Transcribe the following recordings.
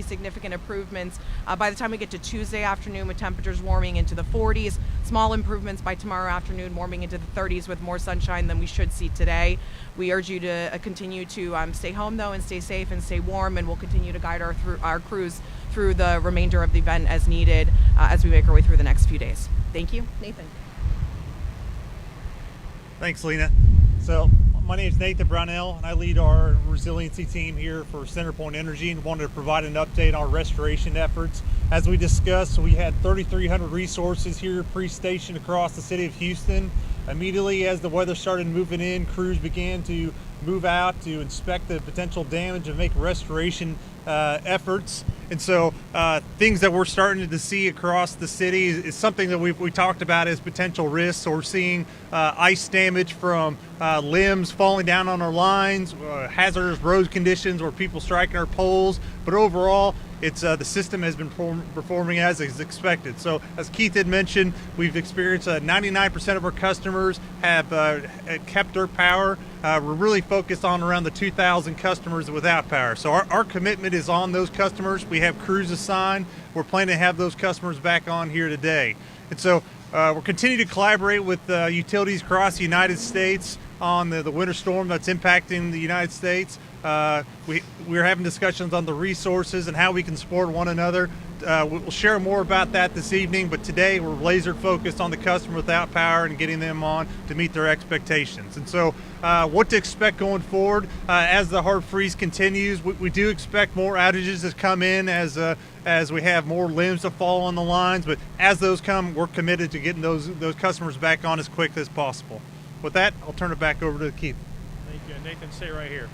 see significant improvements by the time we get to Tuesday afternoon, with temperatures warming into the 40s. Small improvements by tomorrow afternoon, warming into the 30s with more sunshine than we should see today. We urge you to continue to stay home, though, and stay safe and stay warm, and we'll continue to guide our crews through the remainder of the event as needed as we make our way through the next few days. Thank you. Nathan. Thanks, Lena. So my name is Nathan Brownell, and I lead our resiliency team here for CenterPoint Energy, and wanted to provide an update on our restoration efforts. As we discussed, we had 3,300 resources here pre-stationed across the city of Houston. Immediately as the weather started moving in, crews began to move out to inspect the potential damage and make restoration efforts. And so things that we're starting to see across the city is something that we talked about as potential risks. So we're seeing ice damage from limbs falling down on our lines, hazardous road conditions where people striking our poles. But overall, it's the system has been performing as is expected. So as Keith had mentioned, we've experienced 99% of our customers have kept their power. We're really focused on around the 2,000 customers without power. So our commitment is on those customers. We have crews assigned. We're planning to have those customers back on here today. And so we're continuing to collaborate with utilities across the United States on the winter storm that's impacting the United States. We're having discussions on the resources and how we can support one another. We'll share more about that this evening, but today we're laser focused on the customer without power and getting them on to meet their expectations. And so what to expect going forward as the hard freeze continues. We do expect more outages to come in as we have more limbs to fall on the lines, but as those come, we're committed to getting those customers back on as quick as possible. With that, I'll turn it back over to Keith. Thank you. Nathan, stay right here.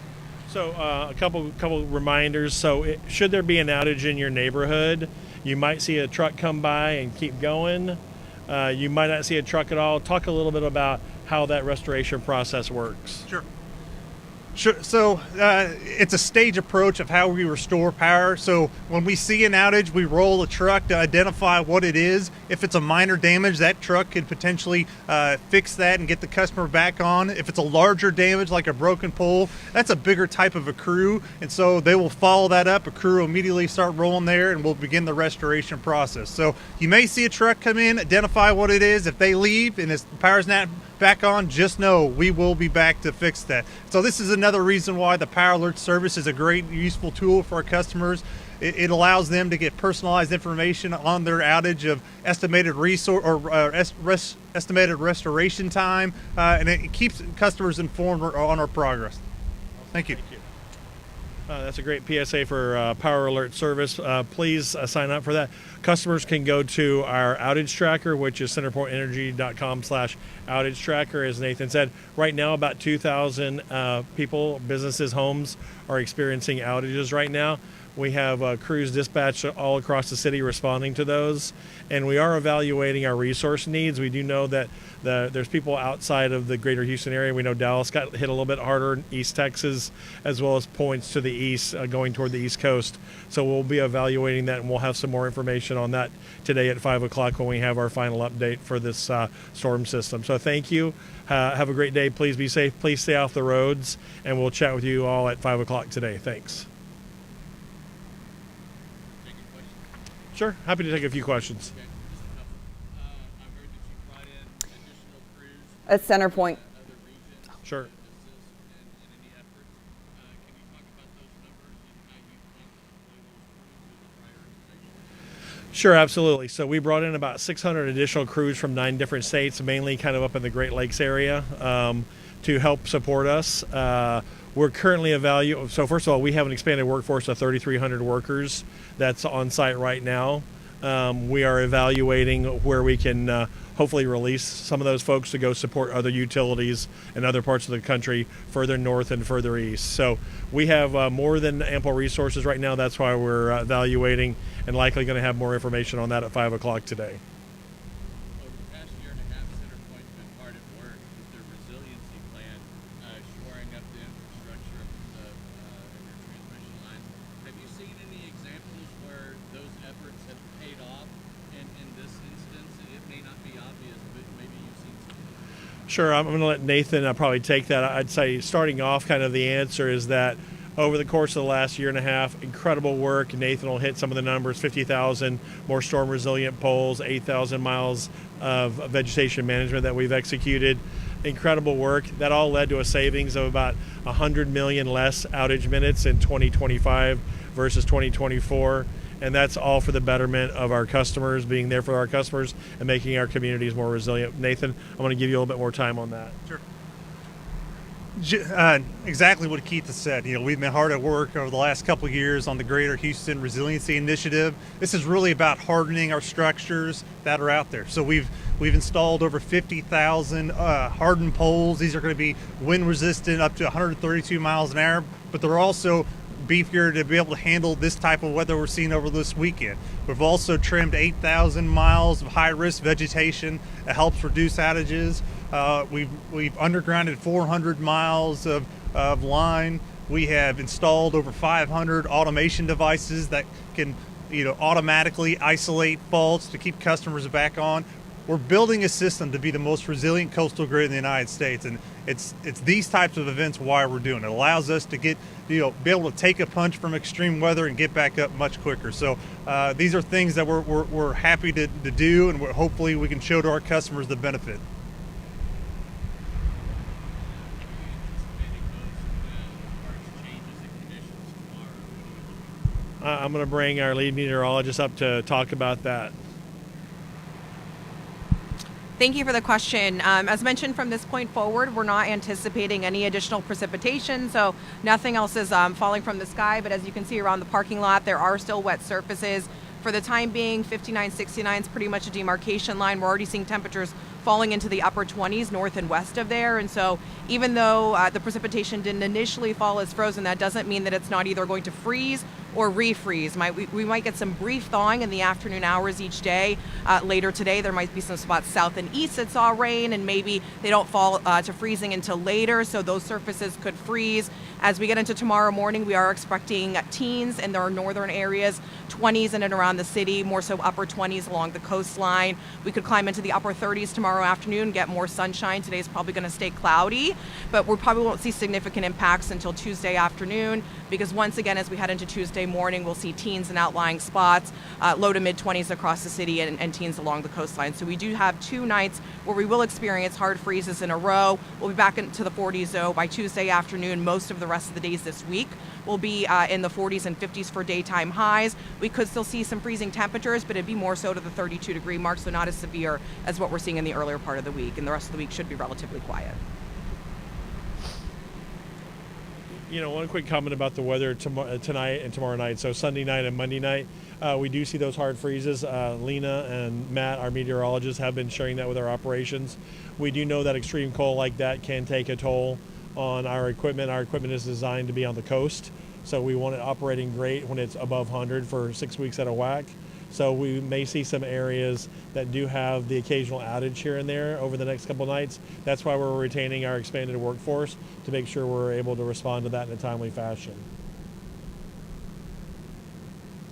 So a couple reminders. So should there be an outage in your neighborhood, you might see a truck come by and keep going. You might not see a truck at all. Talk a little bit about how that restoration process works. Sure. So it's a stage approach of how we restore power. So when we see an outage, we roll a truck to identify what it is. If it's a minor damage, that truck could potentially fix that and get the customer back on. If it's a larger damage, like a broken pole, that's a bigger type of a crew. And so they will follow that up. A crew will immediately start rolling there, and we'll begin the restoration process. So you may see a truck come in, identify what it is. If they leave and the power's not back on, just know we will be back to fix that. So this is another reason why the Power Alert service is a great, useful tool for our customers. It allows them to get personalized information on their outage of estimated resource or estimated restoration time, and it keeps customers informed on our progress. Thank you. That's a great PSA for Power Alert service. Please sign up for that. Customers can go to our outage tracker, which is centerpointenergy.com/outage tracker. As Nathan said, right now about 2,000 people, businesses, homes are experiencing outages right now. We have crews dispatched all across the city responding to those, and we are evaluating our resource needs. We do know that there's people outside of the greater Houston area. We know Dallas got hit a little bit harder, in East Texas, as well as points to the east going toward the East Coast. So we'll be evaluating that, and we'll have some more information on that today at 5 o'clock when we have our final update for this storm system. So thank you. Have a great day. Please be safe. Please stay off the roads, and we'll chat with you all at 5 o'clock today. Thanks. Sure, happy to take a few questions. Okay, just a couple. I heard that you brought in additional crews At CenterPoint. other regions. Sure. Is this in any efforts? Can you talk about those numbers and how you plan to deploy those crews and the prioritization? Sure, absolutely. So we brought in about 600 additional crews from 9 different states, mainly kind of up in the Great Lakes area, to help support us. We're currently evaluating. So first of all, we have an expanded workforce of 3,300 workers that's on site right now. We are evaluating where we can hopefully release some of those folks to go support other utilities in other parts of the country, further north and further east. So we have more than ample resources right now. That's why we're evaluating and likely going to have more information on that at 5 o'clock today. Over the past year and a half, CenterPoint's been hard at work with their resiliency plan, shoring up the infrastructure of your transmission line. Have you seen any examples where those efforts have paid off? And in this instance, it may not be obvious, but maybe you've seen some. Sure, I'm going to let Nathan probably take that. I'd say starting off, kind of the answer is that over the course of the last year and a half. Incredible work. Nathan will hit some of the numbers: 50,000 more storm resilient poles, 8,000 miles of vegetation management that we've executed. Incredible work. That all led to a savings of about 100 million less outage minutes in 2025 versus 2024. And that's all for the betterment of our customers, being there for our customers and making our communities more resilient. Nathan, I'm going to give you a little bit more time on that. Sure. Exactly what Keith has said. We've been hard at work over the last couple of years on the Greater Houston Resiliency Initiative. This is really about hardening our structures that are out there. So we've installed over 50,000 hardened poles. These are going to be wind resistant up to 132 miles an hour, but they're also beefier to be able to handle this type of weather we're seeing over this weekend. We've also trimmed 8,000 miles of high-risk vegetation that helps reduce outages. We've undergrounded 400 miles of line. We have installed over 500 automation devices that can automatically isolate faults to keep customers back on. We're building a system to be the most resilient coastal grid in the United States, and it's these types of events why we're doing it. It allows us to be able to take a punch from extreme weather and get back up much quicker. So these are things that we're happy to do, and hopefully we can show to our customers the benefit. I'm going to bring our lead meteorologist up to talk about that. Thank you for the question. As mentioned, from this point forward, we're not anticipating any additional precipitation, so nothing else is falling from the sky. But as you can see around the parking lot, there are still wet surfaces. For the time being, 59, 69 is pretty much a demarcation line. We're already seeing temperatures falling into the upper 20s north and west of there. And so even though the precipitation didn't initially fall as frozen, that doesn't mean that it's not either going to freeze or refreeze. We might get some brief thawing in the afternoon hours each day. Later today, there might be some spots south and east that saw rain, and maybe they don't fall to freezing until later, so those surfaces could freeze. As we get into tomorrow morning, we are expecting teens in our northern areas, 20s in and around the city, more so upper 20s along the coastline. We could climb into the upper 30s tomorrow afternoon, get more sunshine. Today's probably going to stay cloudy, but we probably won't see significant impacts until Tuesday afternoon, because once again, as we head into Tuesday morning, we'll see teens in outlying spots, low to mid 20s across the city, and teens along the coastline. So we do have 2 nights where we will experience hard freezes in a row. We'll be back into the 40s though by Tuesday afternoon. Most of the rest of the days this week will be in the 40s and 50s for daytime highs. We could still see some freezing temperatures, but it'd be more so to the 32-degree mark, so not as severe as what we're seeing in the earlier part of the week. And the rest of the week should be relatively quiet. One quick comment about the weather tonight and tomorrow night. So Sunday night and Monday night, we do see those hard freezes. Lena and Matt, our meteorologists, have been sharing that with our operations. We do know that extreme cold like that can take a toll on our equipment. Our equipment is designed to be on the coast, so we want it operating great when it's above 100 for 6 weeks at a whack. So we may see some areas that do have the occasional outage here and there over the next couple nights. That's why we're retaining our expanded workforce to make sure we're able to respond to that in a timely fashion.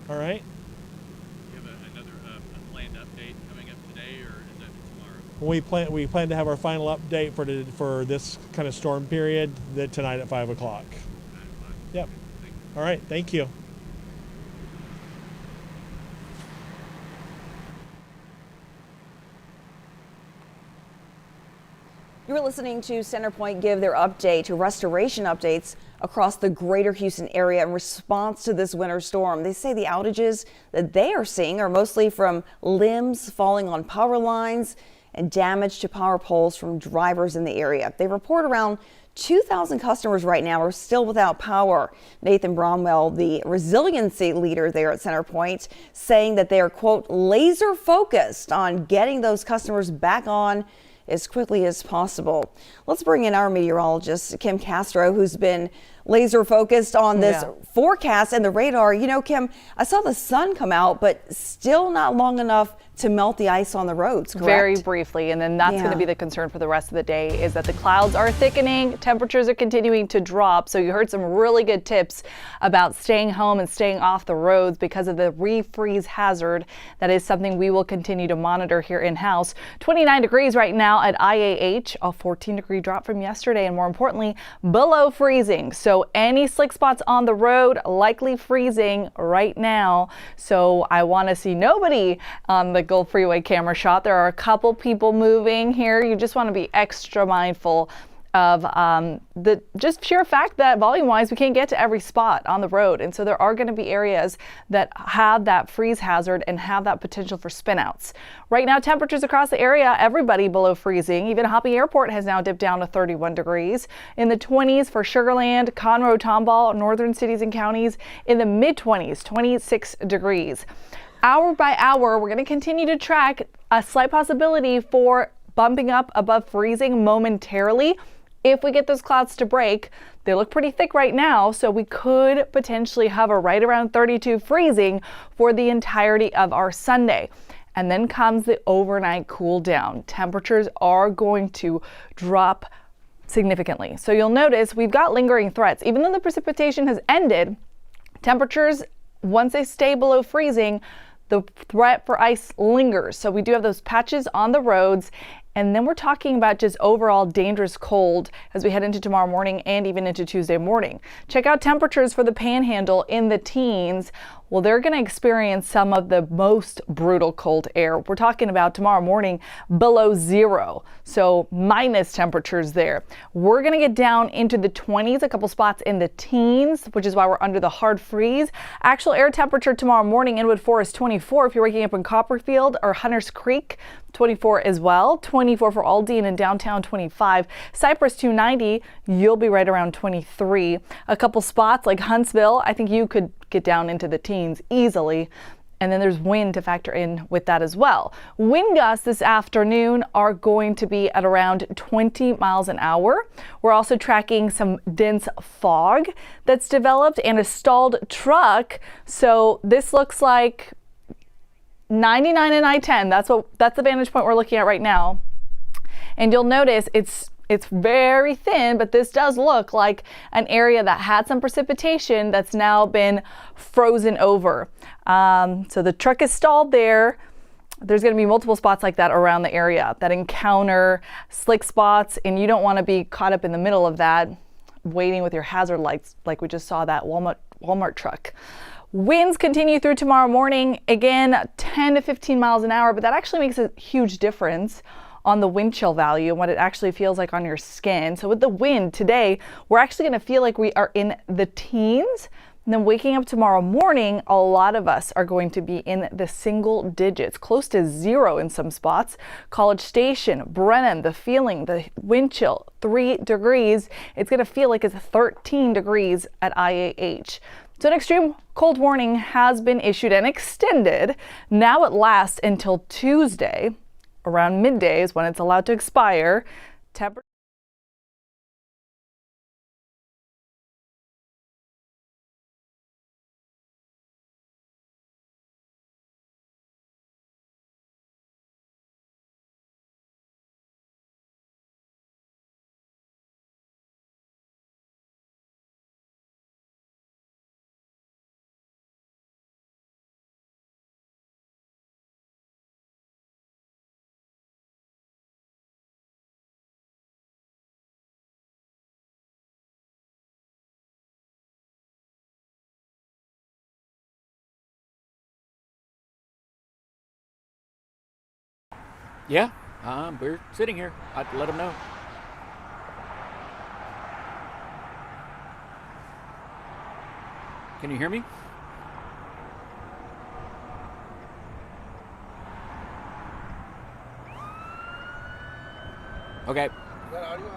All right. Do you have another planned update coming up today, or is that tomorrow? We plan to have our final update for this kind of storm period tonight at 5 o'clock. Yep. All right. Thank you. You're listening to CenterPoint give their update to restoration updates across the greater Houston area in response to this winter storm. They say the outages that they are seeing are mostly from limbs falling on power lines and damage to power poles from drivers in the area. They report around 2,000 customers right now are still without power. Nathan Bromwell, the resiliency leader there at CenterPoint, saying that they are, quote, laser focused on getting those customers back on as quickly as possible. Let's bring in our meteorologist, Kim Castro, who's been laser focused on this forecast and the radar. Kim, I saw the sun come out, but still not long enough to melt the ice on the roads, correct? Very briefly, and then that's going to be the concern for the rest of the day, is that the clouds are thickening, temperatures are continuing to drop. So you heard some really good tips about staying home and staying off the roads because of the refreeze hazard. That is something we will continue to monitor here in-house. 29 degrees right now at IAH, a 14-degree drop from yesterday, and more importantly, below freezing. So So any slick spots on the road, likely freezing right now. So I want to see nobody on the Gulf Freeway camera shot. There are a couple people moving here. You just want to be extra mindful of the just sheer fact that volume-wise we can't get to every spot on the road, and so there are going to be areas that have that freeze hazard and have that potential for spinouts. Right now, temperatures across the area, everybody below freezing. Even Hoppy Airport has now dipped down to 31 degrees. In the 20s for Sugar Land, Conroe, Tomball, northern cities and counties in the mid-20s, 26 degrees. Hour by hour, we're going to continue to track a slight possibility for bumping up above freezing momentarily. If we get those clouds to break, they look pretty thick right now, so we could potentially hover right around 32 freezing for the entirety of our Sunday. And then comes the overnight cool down. Temperatures are going to drop significantly. So you'll notice we've got lingering threats. Even though the precipitation has ended, temperatures, once they stay below freezing, the threat for ice lingers. So we do have those patches on the roads. And then we're talking about just overall dangerous cold as we head into tomorrow morning and even into Tuesday morning. Check out temperatures for the Panhandle in the teens. Well, they're going to experience some of the most brutal cold air. We're talking about tomorrow morning below zero, so minus temperatures there. We're going to get down into the 20s, a couple spots in the teens, which is why we're under the hard freeze. Actual air temperature tomorrow morning, Inwood Forest 24. If you're waking up in Copperfield or Hunters Creek, 24 as well. 24 for Aldine and downtown 25. Cypress 290, you'll be right around 23. A couple spots like Huntsville, I think you could get down into the teens easily. And then there's wind to factor in with that as well. Wind gusts this afternoon are going to be at around 20 miles an hour. We're also tracking some dense fog that's developed and a stalled truck. So this looks like 99 and I-10. That's the vantage point we're looking at right now. And you'll notice it's very thin, but this does look like an area that had some precipitation that's now been frozen over. So the truck is stalled there. There's going to be multiple spots like that around the area that encounter slick spots, and you don't want to be caught up in the middle of that waiting with your hazard lights like we just saw that Walmart truck. Winds continue through tomorrow morning, again 10 to 15 miles an hour, but that actually makes a huge difference on the wind chill value and what it actually feels like on your skin. So with the wind today, we're actually going to feel like we are in the teens. And then waking up tomorrow morning, a lot of us are going to be in the single digits, close to zero in some spots. College Station, Brennan, the feeling, the wind chill, 3 degrees. It's going to feel like it's 13 degrees at IAH. So an extreme cold warning has been issued and extended. Now it lasts until Tuesday. Around midday is when it's allowed to expire. Yeah, we're sitting here. I'd let them know. Can you hear me? Okay. Is that audio?